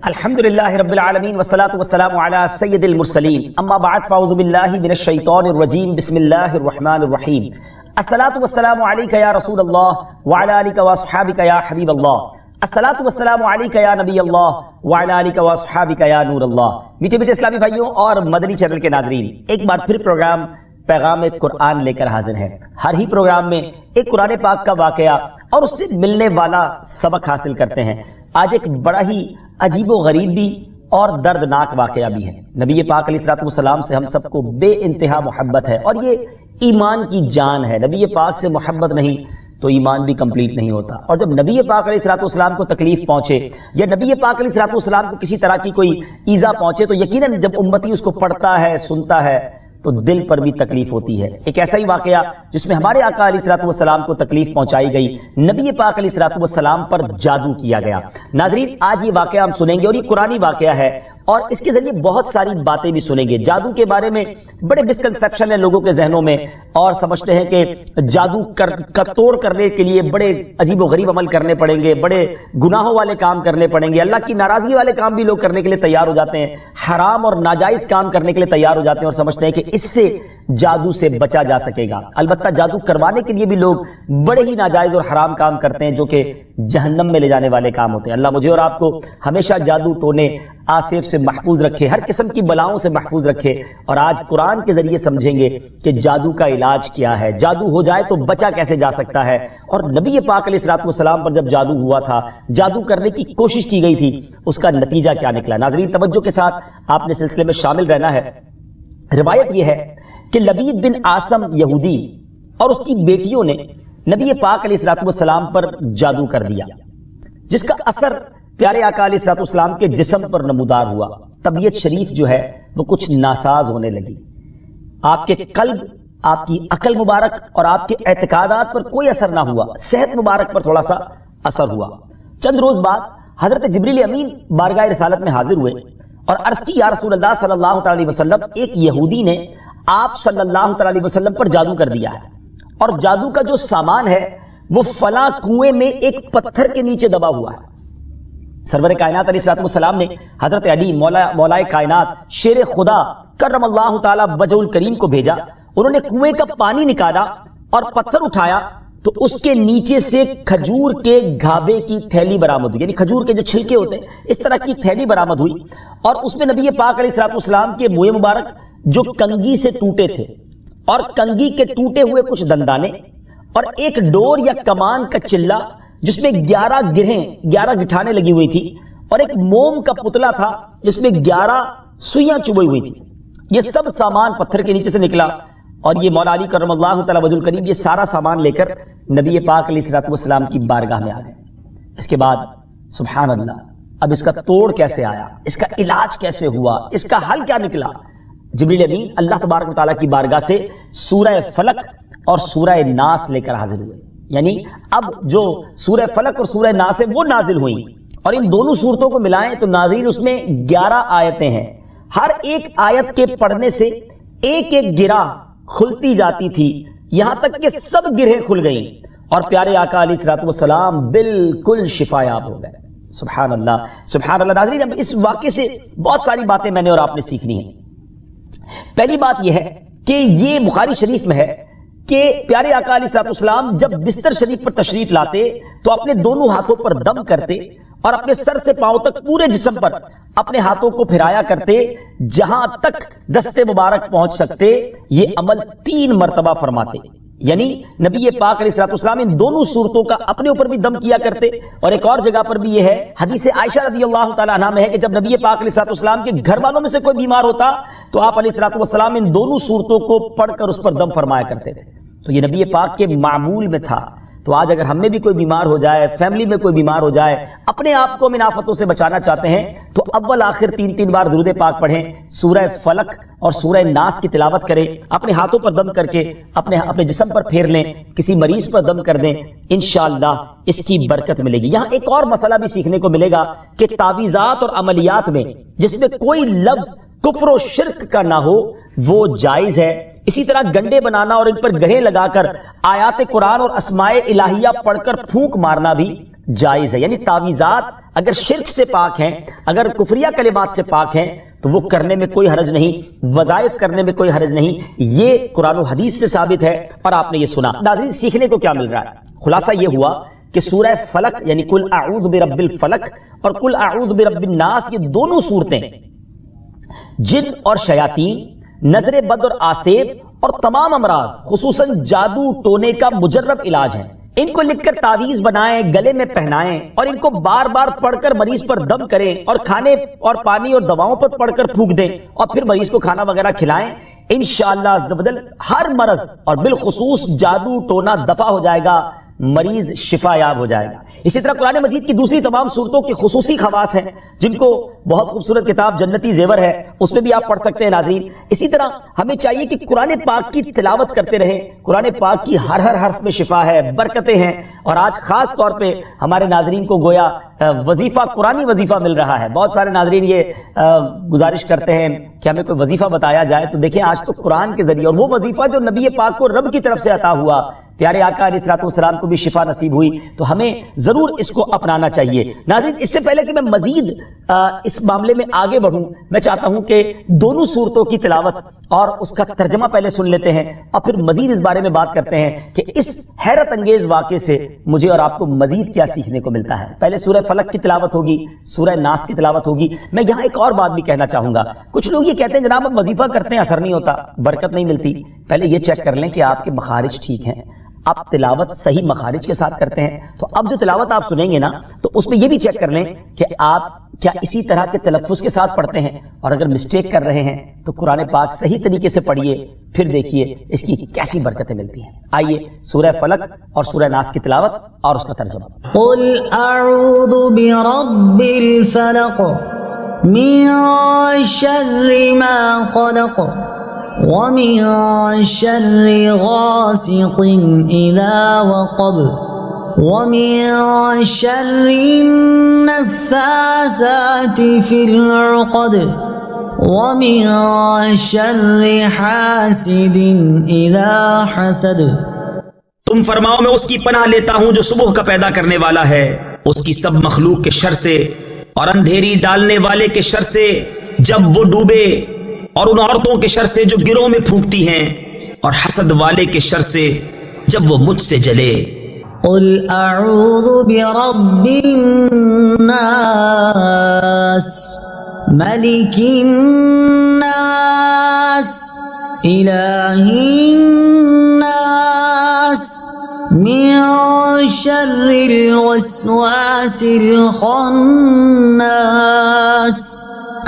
الحمدللہ رب العالمین والصلاة والسلام علی سید المرسلین اما بعد فاعوذ باللہ من الشیطان الرجیم بسم اللہ الرحمن الرحیم الصلاة والسلام علیک یا رسول اللہ وعلی آلک واصحابک یا حبیب اللہ الصلاة والسلام علیک یا نبی اللہ وعلی آلک واصحابک یا نور اللہ۔ میٹھے میٹھے اسلامی بھائیوں اور مدنی چینل کے ناظرین، ایک بار پھر پروگرام پیغام قرآن لے کر حاضر ہے۔ ہر ہی پروگرام میں ایک قرآن پاک کا واقعہ اور اس سے ملنے والا سبق حاصل کرتے ہیں۔ آج ایک بڑا ہی عجیب و غریب بھی اور دردناک واقعہ بھی ہے۔ نبی پاک علیہ الصلوۃ والسلام سے ہم سب کو بے انتہا محبت ہے اور یہ ایمان کی جان ہے۔ نبی پاک سے محبت نہیں تو ایمان بھی کمپلیٹ نہیں ہوتا، اور جب نبی پاک علیہ الصلوۃ والسلام کو تکلیف پہنچے یا نبی پاک علیہ الصلوۃ والسلام کو کسی طرح کی کوئی ایذا پہنچے تو یقیناً جب امتی اس کو پڑھتا ہے، سنتا ہے تو دل پر بھی تکلیف ہوتی ہے۔ ایک ایسا ہی واقعہ جس میں ہمارے آقا علیہ الصلوۃ والسلام کو تکلیف پہنچائی گئی، نبی پاک علیہ الصلوۃ والسلام پر جادو کیا گیا۔ ناظرین، آج یہ واقعہ ہم سنیں گے اور یہ قرآنی واقعہ ہے اور اس کے ذریعے بہت ساری باتیں بھی سنیں گے۔ جادو کے بارے میں بڑے مسکنسیپشن ہیں لوگوں کے ذہنوں میں، اور سمجھتے ہیں کہ جادو کا توڑ کرنے کے لیے بڑے عجیب و غریب عمل کرنے پڑیں گے، بڑے گناہوں والے کام کرنے پڑیں گے، اللہ کی ناراضگی والے کام بھی لوگ کرنے کے لیے تیار ہو جاتے ہیں، حرام اور ناجائز کام کرنے کے لیے تیار ہو جاتے ہیں اور سمجھتے ہیں کہ اس سے جادو سے بچا جا سکے گا۔ البتہ جادو کروانے کے لیے بھی لوگ بڑے ہی ناجائز اور حرام کام کرتے ہیں جو کہ جہنم میں لے جانے والے کام ہوتے ہیں۔ اللہ مجھے اور آپ کو ہمیشہ جادو ٹونے آسیب سے محفوظ رکھے، ہر قسم کی بلاؤں سے محفوظ رکھے، اور آج قرآن کے ذریعے سمجھیں گے کہ جادو کا علاج کیا ہے، جادو ہو جائے تو بچا کیسے جا سکتا ہے، اور نبی پاک علیہ الصلوۃ والسلام پر جب جادو ہوا تھا، جادو کرنے کی کوشش کی گئی تھی، اس کا نتیجہ کیا نکلا۔ ناظرین توجہ کے ساتھ آپ نے سلسلے میں شامل رہنا ہے۔ روایت یہ ہے کہ لبید بن عاصم یہودی اور اس کی بیٹیوں نے نبی پاک علیہ الصلوۃ والسلام پر جادو کر دیا، جس کا اثر پیارے آقا علیہ الصلوۃ والسلام کے جسم پر نمودار ہوا۔ طبیعت شریف جو ہے وہ کچھ ناساز ہونے لگی، آپ کے قلب، آپ کی عقل مبارک اور آپ کے اعتقادات پر کوئی اثر نہ ہوا، صحت مبارک پر تھوڑا سا اثر ہوا۔ چند روز بعد حضرت جبریل امین بارگاہ رسالت میں حاضر ہوئے اور عرض کی، یا رسول اللہ صلی اللہ تعالی وسلم، ایک یہودی نے آپ صلی اللہ تعالی وسلم پر جادو کر دیا ہے، اور جادو کا جو سامان ہے وہ فلاں کنویں میں ایک پتھر کے نیچے دبا ہوا ہے۔ سرور کائنات علیہ الصلوۃ والسلام نے حضرت علی مولا کائنات شیر خدا کرم اللہ تعالی وجہ الکریم کو بھیجا۔ انہوں نے کنویں کا پانی نکالا اور پتھر اٹھایا تو اس کے نیچے سے کھجور کے گھابے کی تھیلی برآمد ہوئی، یعنی کھجور کے جو چھلکے ہوتے ہیں اس طرح کی تھیلی برآمد ہوئی، اور اس میں نبی پاک علیہ الصلوۃ والسلام کے منہ مبارک جو کنگھی سے ٹوٹے تھے، اور کنگھی کے ٹوٹے ہوئے کچھ دندانے، اور ایک ڈور یا کمان کا چلہ جس میں 11 گٹھانے لگی ہوئی تھی، اور ایک موم کا پتلا تھا جس میں 11 سوئیاں چبھی ہوئی تھی۔ یہ سب سامان پتھر کے نیچے سے نکلا، اور یہ مولا علی کرم اللہ تعالی وجہ الکریم یہ سارا سامان لے کر نبی پاک علیہ الصلوۃ والسلام کی بارگاہ میں آ گئے۔ اس کے بعد سبحان اللہ، اب اس کا توڑ کیسے آیا، اس کا علاج کیسے ہوا، اس کا حل کیا نکلا؟ جبریل امین اللہ تبارک و تعالیٰ کی بارگاہ سے سورہ فلق اور سورہ ناس لے کر حاضر ہوئے، یعنی اب جو سورہ فلق اور سورہ ناس ہے وہ نازل ہوئیں، اور ان دونوں صورتوں کو ملائیں تو ناظرین اس میں 11 آیتیں ہیں۔ ہر ایک آیت کے پڑھنے سے ایک ایک گرہ کھلتی جاتی تھی، یہاں تک کہ سب گرہیں کھل گئیں، اور پیارے آقا علیہ الصلوۃ والسلام بالکل شفا یاب ہو گئے۔ سبحان اللہ سبحان اللہ۔ ناظرین اب اس واقعے سے بہت ساری باتیں میں نے اور آپ نے سیکھنی ہیں۔ پہلی بات یہ ہے کہ یہ بخاری شریف میں ہے کہ پیارے آقا علیہ الصلوۃ والسلام جب بستر شریف پر تشریف لاتے تو اپنے دونوں ہاتھوں پر دم کرتے اور اپنے سر سے پاؤں تک پورے جسم پر اپنے ہاتھوں کو پھرایا کرتے، جہاں تک دست مبارک پہنچ سکتے یہ عمل 3 مرتبہ فرماتے، یعنی نبی پاک علیہ الصلوۃ والسلام ان دونوں صورتوں کا اپنے اوپر بھی دم کیا کرتے۔ اور ایک اور جگہ پر بھی یہ ہے، حدیث عائشہ رضی اللہ تعالیٰ عنہ میں ہے کہ جب نبی پاک علیہ الصلوۃ والسلام کے گھر والوں میں سے کوئی بیمار ہوتا تو آپ علیہ الصلوۃ والسلام ان دونوں صورتوں کو پڑھ کر اس پر دم فرمایا کرتے تھے۔ تو یہ نبی پاک کے معمول میں تھا۔ تو آج اگر ہم میں بھی کوئی بیمار ہو جائے، فیملی میں کوئی بیمار ہو جائے، اپنے آپ کو ان آفتوں سے بچانا چاہتے ہیں تو اول آخر 3 بار درود پاک پڑھیں، سورہ فلق اور سورہ ناس کی تلاوت کریں، اپنے ہاتھوں پر دم کر کے اپنے جسم پر پھیر لیں، کسی مریض پر دم کر دیں، انشاءاللہ اس کی برکت ملے گی۔ یہاں ایک اور مسئلہ بھی سیکھنے کو ملے گا کہ تعویذات اور عملیات میں جس میں کوئی لفظ کفر و شرک کا نہ ہو وہ جائز ہے۔ اسی طرح گنڈے بنانا اور ان پر گرہیں لگا کر آیات قرآن اور اسماء الہیہ پڑھ کر پھونک مارنا بھی جائز ہے، یعنی تعویذات اگر شرک سے پاک ہیں، اگر کفریہ کلمات سے پاک ہیں تو وہ کرنے میں کوئی حرج نہیں، وظائف کرنے میں کوئی حرج نہیں. یہ قرآن و حدیث سے ثابت ہے اور آپ نے یہ سنا. ناظرین سیکھنے کو کیا مل رہا ہے؟ خلاصہ یہ ہوا کہ سورہ فلق یعنی قل اعوذ برب الفلق اور قل اعوذ برب الناس، یہ دونوں صورتیں جن اور شیاطین، نظر بد اور آسیب اور تمام امراض خصوصاً جادو ٹونے کا مجرب علاج ہیں. ان کو لکھ کر تعویذ بنائیں، گلے میں پہنائیں اور ان کو بار بار پڑھ کر مریض پر دم کریں اور کھانے اور پانی اور دواؤں پر پڑھ کر پھونک دیں اور پھر مریض کو کھانا وغیرہ کھلائیں. انشاءاللہ عز و جل ہر مرض اور بالخصوص جادو ٹونا دفع ہو جائے گا، مریض شفا یاب ہو جائے گا. اسی طرح قرآن مجید کی دوسری تمام صورتوں کی خصوصی خواص ہیں جن کو بہت خوبصورت کتاب جنتی زیور ہے اس میں بھی آپ پڑھ سکتے ہیں ناظرین. اسی طرح ہمیں چاہیے کہ قرآن پاک کی تلاوت کرتے رہیں. قرآن پاک کی ہر حرف میں شفا ہے، برکتیں ہیں. اور آج خاص طور پہ ہمارے ناظرین کو گویا وظیفہ، قرآنی وظیفہ مل رہا ہے. بہت سارے ناظرین یہ گزارش کرتے ہیں کہ ہمیں کوئی وظیفہ بتایا جائے، تو دیکھیں آج تو قرآن کے ذریعے، اور وہ وظیفہ جو نبی پاک کو رب کی طرف سے عطا ہوا، پیارے آقا علیہ الصلوۃ والسلام کو بھی شفا نصیب ہوئی، تو ہمیں ضرور اس کو اپنانا چاہیے. ناظرین اس سے پہلے کہ میں مزید اس معاملے میں آگے بڑھوں، میں چاہتا ہوں کہ دونوں صورتوں کی تلاوت اور اس کا ترجمہ پہلے سن لیتے ہیں اور پھر مزید اس بارے میں بات کرتے ہیں کہ اس حیرت انگیز واقعے سے مجھے اور آپ کو مزید کیا سیکھنے کو ملتا ہے. پہلے سورہ فلق کی تلاوت ہوگی، سورہ ناس کی تلاوت ہوگی. میں یہاں ایک اور بات بھی کہنا چاہوں گا. کچھ لوگ یہ کہتے ہیں جناب ہم وظیفہ کرتے ہیں اثر نہیں ہوتا، برکت نہیں ملتی. پہلے یہ چیک کر لیں کہ آپ کے مخارج ٹھیک ہیں، آپ تلاوت صحیح مخارج کے ساتھ کرتے ہیں. تو اب جو تلاوت آپ سنیں گے نا تو اس میں یہ بھی چیک کر لیں کہ آپ کیا اسی طرح کے تلفظ کے ساتھ پڑھتے ہیں، اور اگر مسٹیک کر رہے ہیں تو قرآن پاک صحیح طریقے سے پڑھیے، پھر دیکھیے اس کی کیسی برکتیں ملتی ہیں. آئیے سورہ فلق اور سورہ ناس کی تلاوت اور اس کا ترجمہ. قل اعوذ برب الفلق من شر ما خلق ومن شر غاسق اذا وقب ومن شر النفاثات في العقد ومن شر حاسد اذا حسد. تم فرماؤ میں اس کی پناہ لیتا ہوں جو صبح کا پیدا کرنے والا ہے، اس کی سب مخلوق کے شر سے، اور اندھیری ڈالنے والے کے شر سے جب وہ ڈوبے، اور ان عورتوں کے شر سے جو گروہ میں پھونکتی ہیں، اور حسد والے کے شر سے جب وہ مجھ سے جلے. قل اعوذ برب الناس ملک الناس الہ الناس من شر الوسواس الخناس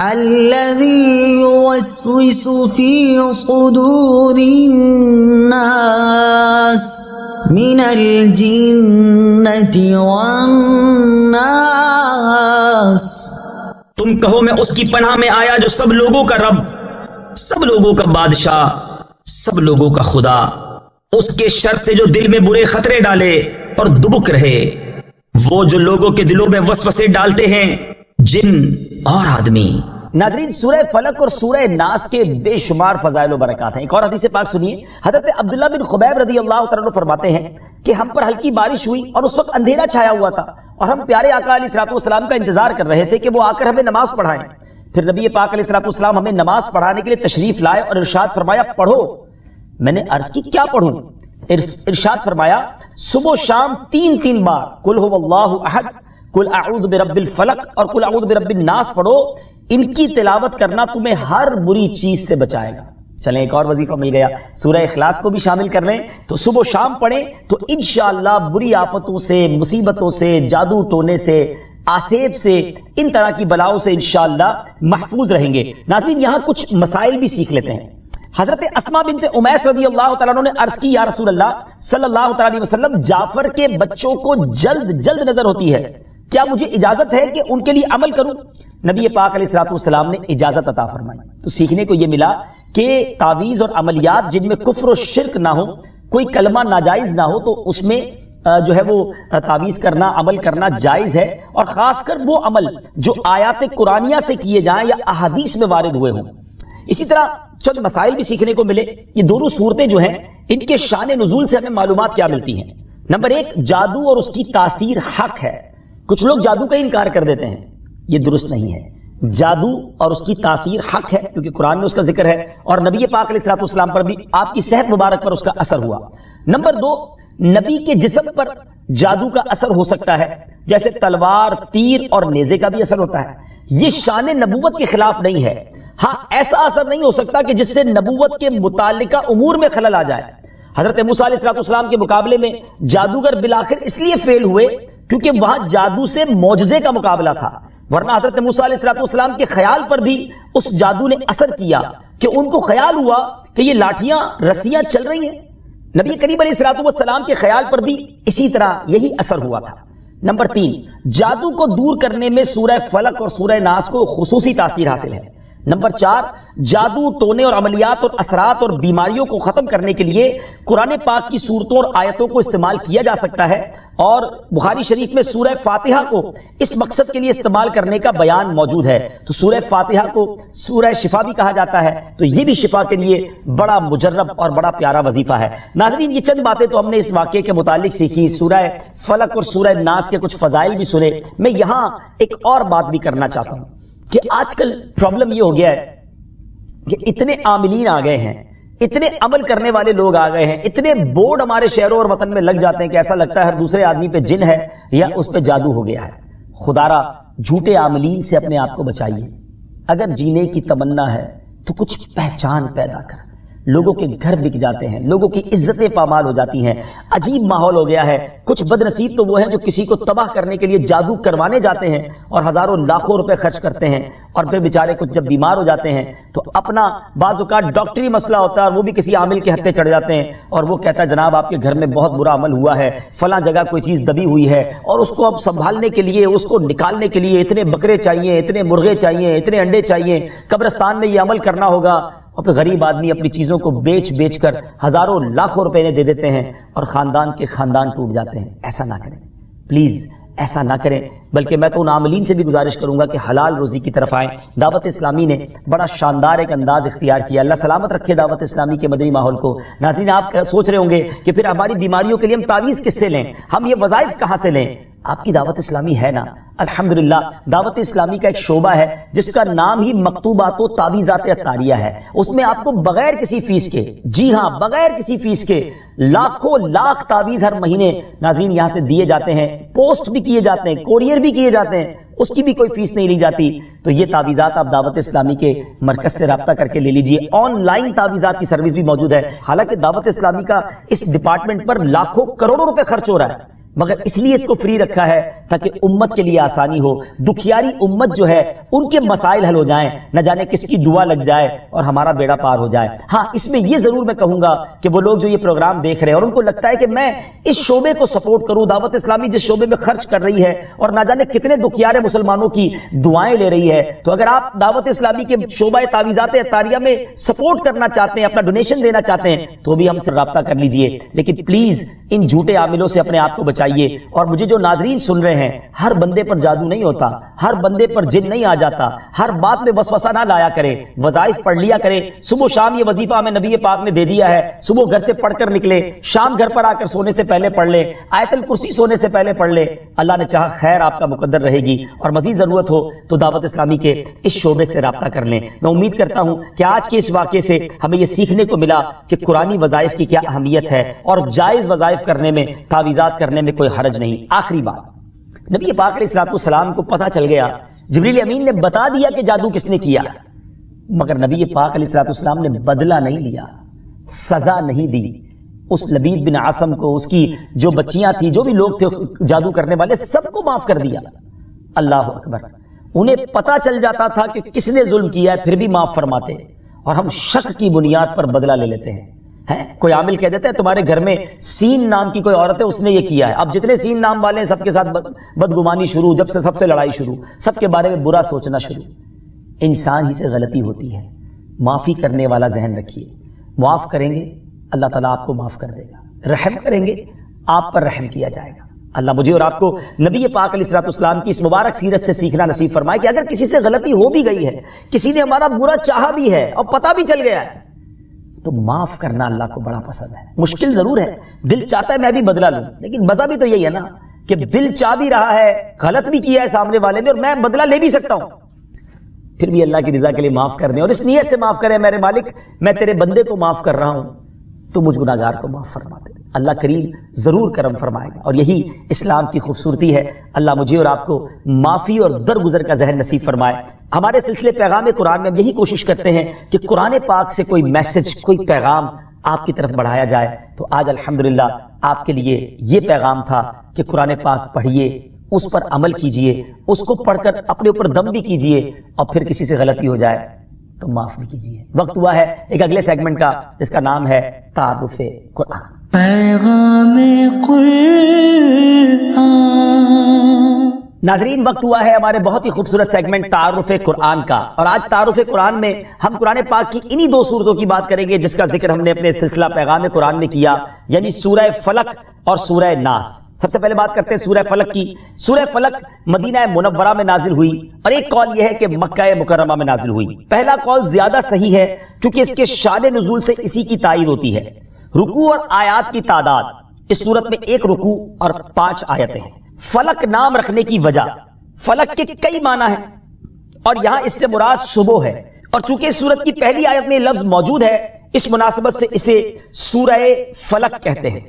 الذي يوسوس في صدور الناس من الجنة والناس. تم کہو میں اس کی پناہ میں آیا جو سب لوگوں کا رب، سب لوگوں کا بادشاہ، سب لوگوں کا خدا، اس کے شر سے جو دل میں برے خطرے ڈالے اور دبک رہے، وہ جو لوگوں کے دلوں میں وسوسے ڈالتے ہیں، جن اور آدمی. ناظرین سورہ فلق اور سورہ ناس کے بے شمار فضائل و برکات ہیں. ایک اور حدیث پاک سنیے. حضرت عبداللہ بن خبیب رضی اللہ تعالیٰ عنہ فرماتے ہیں کہ ہم پر ہلکی بارش ہوئی اور اس وقت اندھیرا چھایا ہوا تھا، اور ہم پیارے آقا علیہ الصلوۃ والسلام کا انتظار کر رہے تھے کہ وہ آ کر ہمیں نماز پڑھائیں. پھر نبی پاک علیہ الصلوۃ والسلام ہمیں نماز پڑھانے کے لیے تشریف لائے اور ارشاد فرمایا پڑھو. میں نے عرض کی کیا پڑھوں؟ ارشاد فرمایا صبح و شام 3 بار قل هو اللہ احد، قل اعوذ برب الفلق اور قل اعوذ برب الناس پڑھو. ان کی تلاوت کرنا تمہیں ہر بری چیز سے بچائے گا. چلیں ایک اور وظیفہ مل گیا، سورہ اخلاص کو بھی شامل کر لیں. تو صبح و شام پڑھیں تو انشاءاللہ بری آفتوں سے، مصیبتوں سے، جادو ٹونے سے، آسیب سے، ان طرح کی بلاؤں سے انشاءاللہ محفوظ رہیں گے. ناظرین یہاں کچھ مسائل بھی سیکھ لیتے ہیں. حضرت اسماء بنت امیس رضی اللہ تعالیٰ عنہ نے عرض کی یا رسول اللہ صلی اللہ تعالیٰ علیہ وسلم جعفر کے بچوں کو جلد نظر ہوتی ہے، کیا مجھے اجازت ہے کہ ان کے لیے عمل کروں؟ نبی پاک علیہ الصلوۃ والسلام نے اجازت عطا فرمائی. تو سیکھنے کو یہ ملا کہ تعویذ اور عملیات جن میں کفر و شرک نہ ہو، کوئی کلمہ ناجائز نہ ہو، تو اس میں جو ہے وہ تعویذ کرنا، عمل کرنا جائز ہے، اور خاص کر وہ عمل جو آیات قرآنیہ سے کیے جائیں یا احادیث میں وارد ہوئے ہوں. اسی طرح چند مسائل بھی سیکھنے کو ملے. یہ دونوں صورتیں جو ہیں ان کے شان نزول سے ہمیں معلومات کیا ملتی ہیں. نمبر 1، جادو اور اس کی تاثیر حق ہے. کچھ لوگ جادو کا انکار کر دیتے ہیں، یہ درست نہیں ہے۔ جادو اور اس کی تاثیر حق ہے، کیونکہ قرآن میں اس کا ذکر ہے، اور نبی پاک علیہ الصلوۃ والسلام پر بھی آپ کی صحت مبارک پر اس کا اثر ہوا۔ نمبر 2، نبی کے جسم پر جادو کا اثر ہو سکتا ہے، جیسے تلوار، تیر اور نیزے کا بھی اثر ہوتا ہے۔ یہ شان نبوت کے خلاف نہیں ہے، ہاں ایسا اثر نہیں ہو سکتا کہ جس سے نبوت کے متعلقہ امور میں خلل آ جائے۔ حضرت موسیٰ علیہ الصلوۃ والسلام کے مقابلے میں جادوگر بالآخر اس لیے فیل ہوئے کیونکہ وہاں جادو سے معجزے کا مقابلہ تھا، ورنہ حضرت موسیٰ علیہ الصلوۃ والسلام کے خیال پر بھی اس جادو نے اثر کیا کہ ان کو خیال ہوا کہ یہ لاٹھیاں رسیاں چل رہی ہیں۔ نبی کریم علیہ الصلوۃ والسلام کے خیال پر بھی اسی طرح یہی اثر ہوا تھا۔ نمبر 3، جادو کو دور کرنے میں سورہ فلق اور سورہ ناس کو خصوصی تاثیر حاصل ہے۔ نمبر 4، جادو، ٹونے اور عملیات اور اثرات اور بیماریوں کو ختم کرنے کے لیے قرآن پاک کی صورتوں اور آیتوں کو استعمال کیا جا سکتا ہے، اور بخاری شریف میں سورہ فاتحہ کو اس مقصد کے لیے استعمال کرنے کا بیان موجود ہے۔ تو سورہ فاتحہ کو سورہ شفا بھی کہا جاتا ہے، تو یہ بھی شفا کے لیے بڑا مجرب اور بڑا پیارا وظیفہ ہے۔ ناظرین، یہ چند باتیں تو ہم نے اس واقعے کے متعلق سیکھی، سورہ فلق اور سورہ ناس کے کچھ فضائل بھی سنے۔ میں یہاں ایک اور بات بھی کرنا چاہتا ہوں کہ آج کل پرابلم یہ ہو گیا ہے کہ اتنے عاملین آ گئے ہیں، اتنے عمل کرنے والے لوگ آ گئے ہیں، اتنے بورڈ ہمارے شہروں اور وطن میں لگ جاتے ہیں کہ ایسا لگتا ہے ہر دوسرے آدمی پہ جن ہے یا اس پہ جادو ہو گیا ہے۔ خدارا جھوٹے عاملین سے اپنے آپ کو بچائیے۔ اگر جینے کی تمنا ہے تو کچھ پہچان پیدا کر۔ لوگوں کے گھر بک جاتے ہیں، لوگوں کی عزتیں پامال ہو جاتی ہیں، عجیب ماحول ہو گیا ہے۔ کچھ بد نصیب تو وہ ہیں جو کسی کو تباہ کرنے کے لیے جادو کروانے جاتے ہیں اور ہزاروں لاکھوں روپے خرچ کرتے ہیں، اور پھر بیچارے کچھ جب بیمار ہو جاتے ہیں تو اپنا بعض اوقات ڈاکٹری مسئلہ ہوتا ہے اور وہ بھی کسی عامل کے ہتھے چڑھ جاتے ہیں، اور وہ کہتا ہے جناب آپ کے گھر میں بہت برا عمل ہوا ہے، فلاں جگہ کوئی چیز دبی ہوئی ہے، اور اس کو اب سنبھالنے کے لیے، اس کو نکالنے کے لیے اتنے بکرے چاہیے، اتنے مرغے چاہیے، اتنے انڈے چاہیے، قبرستان میں یہ عمل کرنا ہوگا، اور پھر غریب آدمی اپنی چیزوں کو بیچ کر ہزاروں لاکھوں روپے دے دیتے ہیں اور خاندان کے خاندان ٹوٹ جاتے ہیں۔ ایسا نہ کریں، پلیز ایسا نہ کریں، بلکہ میں تو ان عاملین سے بھی گزارش کروں گا کہ حلال روزی کی طرف آئیں۔ دعوت اسلامی نے بڑا شاندار ایک انداز اختیار کیا، اللہ سلامت رکھے دعوت اسلامی کے مدنی ماحول کو۔ ناظرین، آپ سوچ رہے ہوں گے کہ پھر ہماری بیماریوں کے لیے ہم تعویذ کس سے لیں، ہم یہ وظائف کہاں سے لیں؟ آپ کی دعوت اسلامی ہے نا، الحمدللہ دعوت اسلامی کا ایک شعبہ ہے جس کا نام ہی مکتوبات و تعویذات عطاریہ ہے۔ اس میں آپ کو بغیر کسی فیس کے، جی ہاں بغیر کسی فیس کے، لاکھوں لاکھ تعویذ ہر مہینے ناظرین یہاں سے دیے جاتے ہیں، پوسٹ بھی کیے جاتے ہیں، کوریئر بھی کیے جاتے ہیں، اس کی بھی کوئی فیس نہیں لی جاتی۔ تو یہ تعویذات آپ دعوت اسلامی کے مرکز سے رابطہ کر کے لے لیجئے۔ آن لائن تعویذات کی سروس بھی موجود ہے، حالانکہ دعوت اسلامی کا اس ڈپارٹمنٹ پر لاکھوں کروڑوں روپے خرچ ہو رہا ہے، مگر اس لیے اس کو فری رکھا ہے تاکہ امت کے لیے آسانی ہو، دکھیاری امت جو ہے ان کے مسائل حل ہو جائیں، نہ جانے کس کی دعا لگ جائے اور ہمارا بیڑا پار ہو جائے۔ ہاں اس میں یہ ضرور میں کہوں گا کہ وہ لوگ جو یہ پروگرام دیکھ رہے ہیں اور ان کو لگتا ہے کہ میں اس شعبے کو سپورٹ کروں، دعوت اسلامی جس شعبے میں خرچ کر رہی ہے اور نہ جانے کتنے دکھیارے مسلمانوں کی دعائیں لے رہی ہے، تو اگر آپ دعوت اسلامی کے شعبہ تعویذات عطاریہ میں سپورٹ کرنا چاہتے ہیں، اپنا ڈونیشن دینا چاہتے ہیں، تو بھی ہم سے رابطہ کر لیجئے۔ لیکن پلیز ان جھوٹے عاملوں سے اپنے آپ کو بچائیے۔ اور مجھے جو ناظرین سن رہے ہیں، ہر بندے پر جادو نہیں ہوتا، ہر بندے پر جن نہیں آ جاتا، ہر بات میں وسوسہ نہ لایا کرے، وظائف پڑھ لیا کرے۔ صبح شام یہ وظیفہ ہمیں نبی پاک نے دے دیا ہے، صبح گھر سے پڑھ کر نکلے، شام گھر پر آ کر سونے سے پہلے پڑھ لے، آیت الکرسی سونے سے پہلے پڑھ لے، اللہ نے چاہا خیر آپ کا مقدر رہے گی، اور مزید ضرورت ہو تو دعوت اسلامی کے اس شعبے سے رابطہ کر لیں۔ میں امید کرتا ہوں کہ آج کے اس واقعے سے ہمیں یہ سیکھنے کو ملا کہ قرآنی وظائف کی کیا اہمیت ہے، اور جائز وظائف کرنے میں، تعویذات کرنے میں کوئی حرج نہیں۔ آخری بات، نبی پاک علیہ الصلوۃ والسلام کو پتہ چل گیا، جبریل امین نے بتا دیا کہ جادو کس نے کیا، مگر نبی پاک علیہ الصلوۃ والسلام نے بدلہ نہیں لیا، سزا نہیں دی۔ اس لبید بن عاصم کو، اس کی جو بچیاں تھیں، جو بھی لوگ تھے جادو کرنے والے، سب کو معاف کر دیا۔ اللہ اکبر۔ انہیں پتہ چل جاتا تھا کہ کس نے ظلم کیا ہے، پھر بھی معاف فرماتے، اور ہم شک کی بنیاد پر بدلہ لے لیتے ہیں۔ کوئی عامل کہہ دیتا ہے تمہارے گھر میں سین نام کی کوئی عورت ہے، اس نے یہ کیا ہے، اب جتنے سین نام والے ہیں سب کے ساتھ بدگمانی شروع، جب سے سب سے لڑائی شروع، سب کے بارے میں برا سوچنا شروع۔ انسان ہی سے غلطی ہوتی ہے، معافی کرنے والا ذہن رکھیے، معاف کریں گے اللہ تعالیٰ آپ کو معاف کر دے گا، رحم کریں گے آپ پر رحم کیا جائے گا۔ اللہ مجھے اور آپ کو نبی پاک علیہ الصلوۃ والسلام کی اس مبارک سیرت سے سیکھنا نصیب فرمائے کہ اگر کسی سے غلطی ہو بھی گئی ہے، کسی نے ہمارا برا چاہا بھی ہے اور پتہ بھی چل گیا ہے، تو معاف کرنا اللہ کو بڑا پسند ہے۔ مشکل ضرور ہے، دل چاہتا ہے میں بھی بدلہ لوں، لیکن مزہ بھی تو یہی ہے نا کہ دل چاہ بھی رہا ہے، غلط بھی کیا ہے سامنے والے نے اور میں بدلہ لے بھی سکتا ہوں، پھر بھی اللہ کی رضا کے لیے معاف کر دیں اور اس نیت سے معاف کریں، میرے مالک میں تیرے بندے کو معاف کر رہا ہوں، تو مجھ گناہگار کو معاف فرما دے۔ اللہ کریم ضرور کرم فرمائے گا، اور یہی اسلام کی خوبصورتی ہے۔ اللہ مجھے اور آپ کو معافی اور درگزر کا ذہن نصیب فرمائے۔ ہمارے سلسلے پیغام قرآن میں ہم یہی کوشش کرتے ہیں کہ قرآن پاک سے کوئی میسج، کوئی پیغام آپ کی طرف بڑھایا جائے، تو آج الحمدللہ آپ کے لیے یہ پیغام تھا کہ قرآن پاک پڑھیے، اس پر عمل کیجئے، اس کو پڑھ کر اپنے اوپر دم بھی کیجئے، اور پھر کسی سے غلطی ہو جائے تو معاف بھی کیجئے۔ وقت ہوا ہے ایک اگلے سیگمنٹ کا جس کا نام ہے تعارف قرآن۔ پیغام قرآن۔ ناظرین، وقت ہوا ہے ہمارے بہت ہی خوبصورت سیگمنٹ تعارف قرآن کا، اور آج تعارف قرآن میں ہم قرآن پاک کی انہی دو سورتوں کی بات کریں گے جس کا ذکر ہم نے اپنے سلسلہ پیغام قرآن میں کیا، یعنی سورہ فلق اور سورہ ناس۔ سب سے پہلے بات کرتے ہیں سورہ فلق کی۔ سورہ فلق مدینہ منورہ میں نازل ہوئی، اور ایک قول یہ ہے کہ مکہ مکرمہ میں نازل ہوئی۔ پہلا قول زیادہ صحیح ہے کیونکہ اس کے شان نزول سے اسی کی تائید ہوتی ہے۔ رکوع اور آیات کی تعداد، اس صورت میں 1 رکوع اور 5 آیتیں ہیں۔ فلق نام رکھنے کی وجہ، فلق کے کئی معنی ہیں اور یہاں اس سے مراد صبح ہے، اور چونکہ اس سورت کی پہلی آیت میں لفظ موجود ہے اس مناسبت سے اسے سورہ فلق کہتے ہیں۔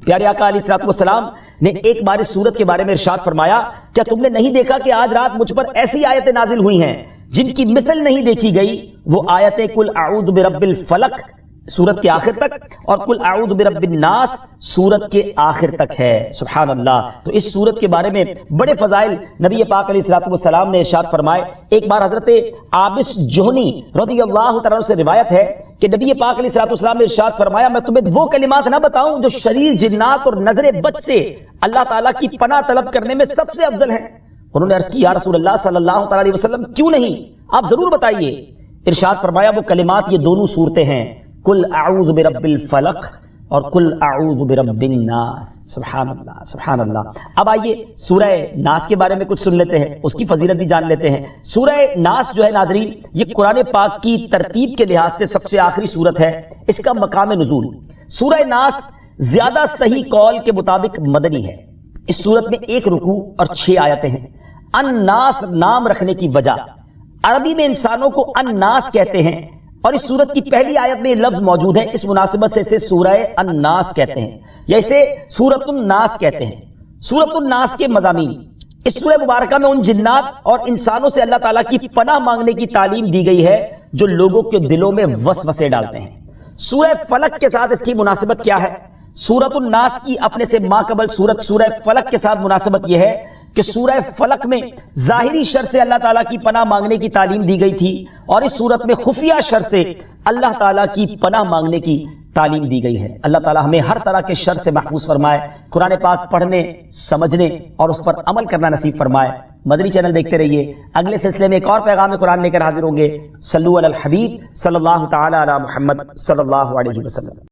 پیارے آقا علیہ الصلوۃ والسلام نے ایک بار اس سورت کے بارے میں ارشاد فرمایا، کیا تم نے نہیں دیکھا کہ آج رات مجھ پر ایسی آیتیں نازل ہوئی ہیں جن کی مثل نہیں دیکھی گئی؟ وہ آیتیں قل اعوذ برب الفلق سورت کے آخر تک اور قل اعوذ برب الناس سورت کے آخر تک ہے۔ سبحان اللہ۔ تو اس سورت کے بارے میں بڑے فضائل نبی پاک علیہ الصلوۃ والسلام نے ارشاد فرمائے۔ ایک بار حضرت عابس جوہنی رضی اللہ تعالیٰ عنہ سے روایت ہے کہ نبی پاک علیہ الصلوۃ والسلام نے ارشاد فرمایا، میں تمہیں وہ کلمات نہ بتاؤں جو شریر، جنات اور نظر بد سے اللہ تعالیٰ کی پناہ طلب کرنے میں سب سے افضل ہیں۔ انہوں نے عرض کی، یا رسول اللہ صلی اللہ تعالیٰ علیہ وسلم کیوں نہیں، آپ ضرور بتائیے۔ ارشاد فرمایا وہ کلمات یہ دونوں صورتیں ہیں، قل اعوذ برب الفلق اور قل اعوذ برب الناس۔ سبحان اللہ، سبحان اللہ۔ اب آئیے سورہ ناس کے بارے میں کچھ سن لیتے ہیں، اس کی فضیلت بھی جان لیتے ہیں۔ سورہ ناس جو ہے ناظرین، یہ قرآن پاک کی ترتیب کے لحاظ سے سب سے آخری سورت ہے۔ اس کا مقام نزول، سورہ ناس زیادہ صحیح قول کے مطابق مدنی ہے۔ اس سورت میں 1 رکوع اور 6 آیتیں ہیں۔ الناس نام رکھنے کی وجہ، عربی میں انسانوں کو الناس کہتے ہیں، اور اس سورت کی پہلی آیت میں یہ لفظ موجود ہے، اس مناسبت سے اسے سورہ الناس کہتے ہیں یا اسے سورۃ الناس کہتے ہیں۔ سورۃ الناس کے مضامین، اس سورہ مبارکہ میں ان جنات اور انسانوں سے اللہ تعالیٰ کی پناہ مانگنے کی تعلیم دی گئی ہے جو لوگوں کے دلوں میں وسوسے ڈالتے ہیں۔ سورہ فلق کے ساتھ اس کی مناسبت کیا ہے؟ سورۃ الناس کی اپنے سے ماقبل سورت سورہ فلق کے ساتھ مناسبت یہ ہے کہ سورہ فلق میں ظاہری شر سے اللہ تعالیٰ کی پناہ مانگنے کی تعلیم دی گئی تھی، اور اس سورت میں خفیہ شر سے اللہ تعالیٰ کی پناہ مانگنے کی تعلیم دی گئی ہے۔ اللہ تعالیٰ ہمیں ہر طرح کے شر سے محفوظ فرمائے، قرآن پاک پڑھنے، سمجھنے اور اس پر عمل کرنا نصیب فرمائے۔ مدنی چینل دیکھتے رہیے، اگلے سلسلے میں ایک اور پیغام قرآن لے کر حاضر ہوں گے۔ صلو علی الحبیب صلی اللہ تعالی علی محمد صلی اللہ علیہ وسلم۔